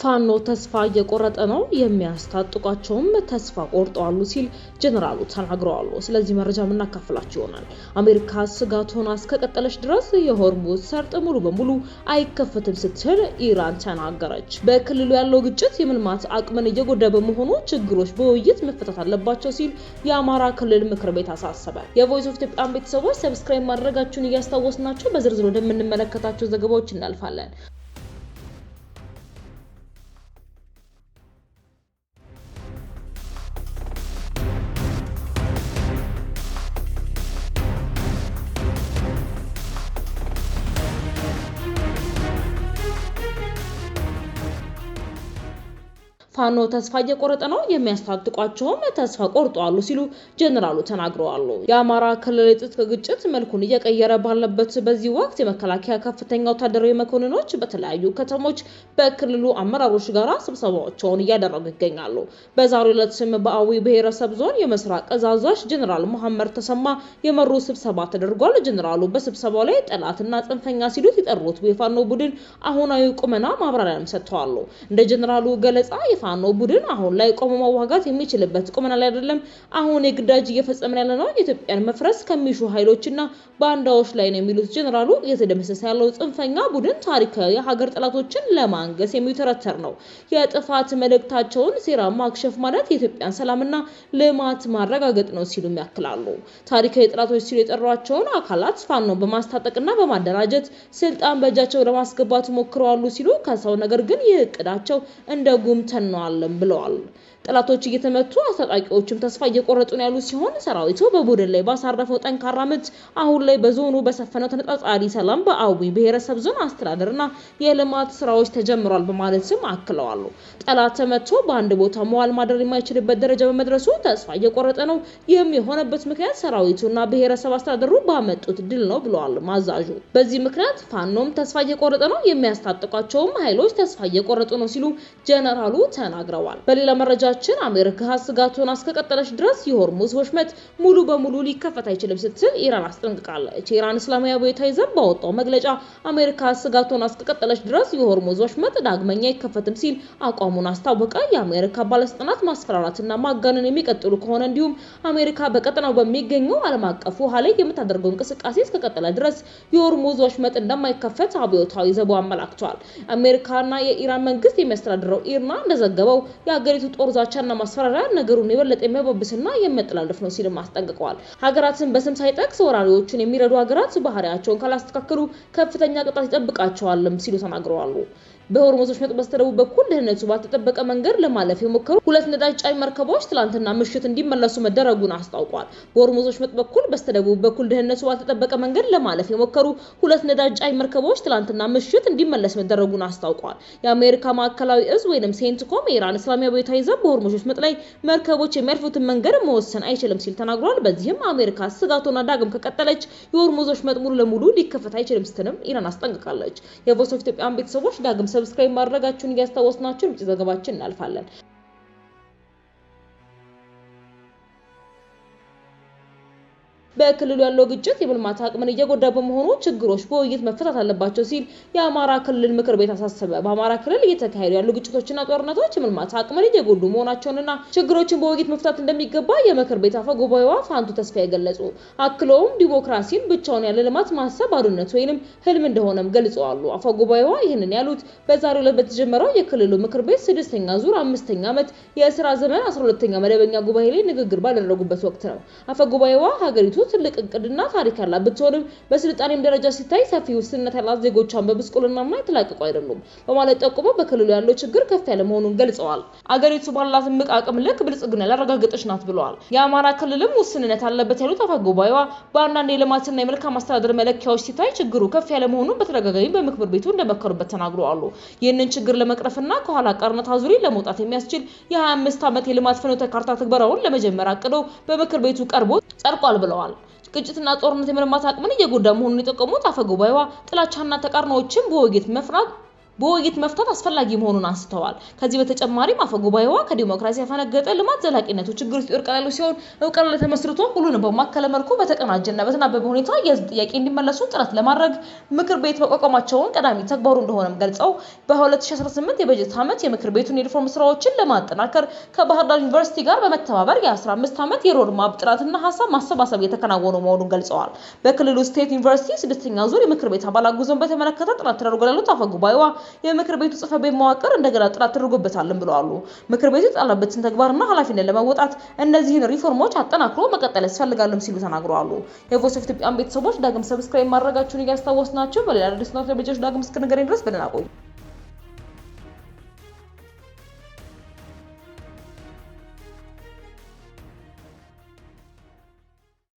ፋኖ ተስፋ እየቆረጠ ነው የሚያስታጥቋቸውም ተስፋ ቆርጠዋል ሲል ጀነራሉ ተናግረዋል። ስለዚህ መረጃ ምናካፍላችሁ ይሆናል። አሜሪካ ስጋቱን አስከቀጠለች ድረስ የሆርሙዝ ሰርጥ ሙሉ በሙሉ አይከፈትም ስትል ኢራን ተናገረች። በክልሉ ያለው ግጭት የመልማት አቅምን እየጎዳ በመሆኑ ችግሮች በውይይት መፈታት አለባቸው ሲል የአማራ ክልል ምክር ቤት አሳሰበ። የቮይስ ኦፍ ኢትዮጵያ ቤተሰቦች ሰብስክራይብ ማድረጋችሁን እያስታወስናችሁ በዝርዝር ወደምንመለከታቸው ዘገባዎች እናልፋለን። ፋኖ ተስፋ እየቆረጠ ነው የሚያስታጥቋቸውም ተስፋ ቆርጠዋል ሲሉ ጀነራሉ ተናግረዋል። የአማራ ክልል የትጥቅ ግጭት መልኩን እየቀየረ ባለበት በዚህ ወቅት የመከላከያ ከፍተኛ ወታደራዊ መኮንኖች በተለያዩ ከተሞች በክልሉ አመራሮች ጋር ስብሰባዎችን እያደረጉ ይገኛሉ። በዛሬው ዕለትም በአዊ ብሔረሰብ ዞን የምስራቅ እዝ አዛዥ ጀነራል መሐመድ ተሰማ የመሩ ስብሰባ ተደርጓል። ጀነራሉ በስብሰባው ላይ ጠላትና ጽንፈኛ ሲሉት የጠሩት የፋኖ ቡድን አሁናዊ ቁመና ማብራሪያም ሰጥተዋል። እንደ ጀነራሉ ገለጻ ፋኖ ቡድን አሁን ላይ ቆሞ መዋጋት የሚችልበት ቁመና ላይ አይደለም። አሁን የግዳጅ እየፈጸመን ያለ ነው የኢትዮጵያን መፍረስ ከሚሹ ኃይሎችና ባንዳዎች ላይ ነው የሚሉት ጀነራሉ እየተደመሰሰ ያለው ጽንፈኛ ቡድን ታሪካዊ የሀገር ጠላቶችን ለማንገስ የሚተረተር ነው። የጥፋት መልእክታቸውን ሴራ ማክሸፍ ማለት የኢትዮጵያን ሰላምና ልማት ማረጋገጥ ነው ሲሉም ያክላሉ። ታሪካዊ ጠላቶች ሲሉ የጠሯቸውን አካላት ፋኖ በማስታጠቅና በማደራጀት ስልጣን በእጃቸው ለማስገባት ሞክረዋል ሲሉ ከሰው ነገር ግን ይህ እቅዳቸው እንደ ጉምተን ነው አለም ብለዋል። ጠላቶች እየተመቱ አስታጣቂዎችም ተስፋ እየቆረጡ ነው ያሉ ሲሆን ሰራዊቱ በቡድን ላይ ባሳረፈው ጠንካራ ምት አሁን ላይ በዞኑ በሰፈነው ተነጣጣሪ ሰላም በአዊ ብሔረሰብ ዞን አስተዳደርና የልማት ስራዎች ተጀምሯል በማለትም አክለዋል። ጠላት ተመቶ በአንድ ቦታ መዋል ማደር የማይችልበት ደረጃ በመድረሱ ተስፋ እየቆረጠ ነው። ይህም የሆነበት ምክንያት ሰራዊቱና ብሔረሰብ አስተዳደሩ ባመጡት ድል ነው ብለዋል ማዛዡ። በዚህ ምክንያት ፋኖም ተስፋ እየቆረጠ ነው የሚያስታጥቋቸውም ኃይሎች ተስፋ እየቆረጡ ነው ሲሉ ጀነራሉ ተናግረዋል። በሌላ መረጃ አሜሪካ ስጋቱን አስከቀጠለች ድረስ የሆርሙዝ ወሽመጥ ሙሉ በሙሉ ሊከፈት አይችልም ስትል ኢራን አስጠንቅቃለች። ኢራን እስላማዊ አብዮታዊ ዘብ ባወጣው መግለጫ አሜሪካ ስጋቱን አስከቀጠለች ድረስ የሆርሙዝ ወሽመጥ ዳግመኛ አይከፈትም ሲል አቋሙን አስታወቀ። የአሜሪካ ባለስልጣናት ማስፈራራትና ማጋነን የሚቀጥሉ ከሆነ እንዲሁም አሜሪካ በቀጠናው በሚገኘው ዓለም አቀፍ ውሃ ላይ የምታደርገው እንቅስቃሴ እስከቀጠለ ድረስ የሆርሙዝ ወሽመጥ እንደማይከፈት አብዮታዊ ዘቡ አመላክቷል። አሜሪካና የኢራን መንግስት የሚያስተዳድረው ኢርና እንደዘገበው የአገሪቱ ጦር ዛቻና ማስፈራሪያ ነገሩን የበለጠ የሚያባብስና የሚያጠላልፍ ነው ሲልም አስጠንቅቀዋል። ሀገራትን በስም ሳይጠቅስ ወራሪዎችን የሚረዱ ሀገራት ባህሪያቸውን ካላስተካከሉ ከፍተኛ ቅጣት ይጠብቃቸዋልም ሲሉ ተናግረዋል። በሆርሙዝ ወሽመጥ በስተደቡብ በኩል ደህንነቱ ባልተጠበቀ መንገድ ለማለፍ የሞከሩ 2 ነዳጅ ጫኝ መርከቦች ትላንትና ምሽት እንዲመለሱ መደረጉን አስታውቋል። በሆርሙዝ ወሽመጥ በኩል በስተደቡብ በኩል ደህንነቱ ባልተጠበቀ መንገድ ለማለፍ የሞከሩ 2 ነዳጅ ጫኝ መርከቦች ትላንትና ምሽት እንዲመለሱ መደረጉን አስታውቋል። የአሜሪካ ማዕከላዊ እዝ ወይንም ሴንትኮም የኢራን እስላማዊ አብዮታዊ ዘብ በሆርሙዝ ወሽመጥ ላይ መርከቦች የሚያልፉትን መንገድ መወሰን አይችልም ሲል ተናግሯል። በዚህም አሜሪካ ስጋቱና ዳግም ከቀጠለች የሆርሙዝ ወሽመጥ ሙሉ ለሙሉ ሊከፈት አይችልም ስትልም ኢራን አስጠንቅቃለች። የቮይስ ኦፍ ኢትዮጵያ ቤተሰቦች ዳግም ሰብስክራይብ ማድረጋችሁን እያስታወስናችሁ ውጭ ዘገባችን እናልፋለን። በክልሉ ያለው ግጭት የመልማት አቅምን እየጎዳ በመሆኑ ችግሮች በውይይት መፈታት አለባቸው ሲል የአማራ ክልል ምክር ቤት አሳሰበ። በአማራ ክልል እየተካሄዱ ያሉ ግጭቶችና ጦርነቶች የመልማት አቅምን እየጎዱ መሆናቸውንና ችግሮችን በውይይት መፍታት እንደሚገባ የምክር ቤት አፈ ጉባኤዋ ፋንቱ ተስፋዬ ገለጹ። አክለውም ዲሞክራሲን ብቻውን ያለ ልማት ማሰብ ባዶነት ወይንም ህልም እንደሆነም ገልጸዋል። አፈ ጉባኤዋ ይህንን ያሉት በዛሬው ዕለት በተጀመረው የክልሉ ምክር ቤት 6ኛ ዙር 5ኛ ዓመት የስራ ዘመን 12ኛ መደበኛ ጉባኤ ላይ ንግግር ባደረጉበት ወቅት ነው። አፈ ጉባኤዋ ሀገሪቱ ትልቅ እቅድና ታሪክ ያላት ብትሆንም በስልጣኔም ደረጃ ሲታይ ሰፊ ውስንነት ያላት ዜጎቿን በብስቁልናና የተላቀቁ አይደሉም በማለት ጠቁመው በክልሉ ያለው ችግር ከፍ ያለ መሆኑን ገልጸዋል። አገሪቱ ባላት እምቅ አቅም ልክ ብልጽግና ያረጋገጠች ናት ብለዋል። የአማራ ክልልም ውስንነት ያለበት ያሉት አፈ ጉባኤዋ በአንዳንድ የልማትና የመልካም አስተዳደር መለኪያዎች ሲታይ ችግሩ ከፍ ያለ መሆኑን በተደጋጋሚ በምክር ቤቱ እንደመከሩበት ተናግረዋል። ይህንን ችግር ለመቅረፍና ከኋላ ቀርነት አዙሪት ለመውጣት የሚያስችል የ25 ዓመት የልማት ፍኖተ ካርታ ትግበራውን ለመጀመር አቅደው በምክር ቤቱ ቀርቦ ጸድቋል ብለዋል። ግጭትና ጦርነት የመልማት አቅምን እየጎዳ መሆኑን የጠቆሙት አፈ ጉባኤዋ ጥላቻና ተቃርኖዎችን በውይይት መፍታት በውይይት መፍታት አስፈላጊ መሆኑን አንስተዋል። ከዚህ በተጨማሪም አፈጉባኤዋ ከዲሞክራሲ ያፈነገጠ ልማት ዘላቂነቱ ችግር ውስጥ ይወድቃል ሲሆን እውቅና ላይ ተመስርቶ ሁሉንም በማከለ መልኩ በተቀናጀና በተናበበ ሁኔታ የህዝብ ጥያቄ እንዲመለሱ ጥረት ለማድረግ ምክር ቤት መቋቋማቸውን ቀዳሚ ተግባሩ እንደሆነም ገልጸው በ2018 የበጀት ዓመት የምክር ቤቱን የሪፎርም ስራዎችን ለማጠናከር ከባህር ዳር ዩኒቨርሲቲ ጋር በመተባበር የ15 ዓመት የሮድማፕ ጥናትና ሀሳብ ማሰባሰብ የተከናወኑ መሆኑን ገልጸዋል። በክልሉ ስቴት ዩኒቨርሲቲ 6ኛ ዙር የምክር ቤት አባላት ጉዞን በተመለከተ ጥናት ተደርጎ ያሉት አፈጉባኤዋ የምክር ቤቱ ጽሕፈት ቤት መዋቅር እንደገና ጥራት ተደርጎበታልም ብለዋል። ምክር ቤቱ የጣለበትን ተግባርና ኃላፊነት ለመወጣት እነዚህን ሪፎርሞች አጠናክሮ መቀጠል ያስፈልጋልም ሲሉ ተናግረዋል። የቮይስ ኦፍ ኢትዮጵያ ቤተሰቦች ዳግም ሰብስክራይብ ማድረጋችሁን እያስታወስናችሁ በሌላ አዲስ ነው ዳግም እስክንገናኝ ድረስ በደህና ቆዩ።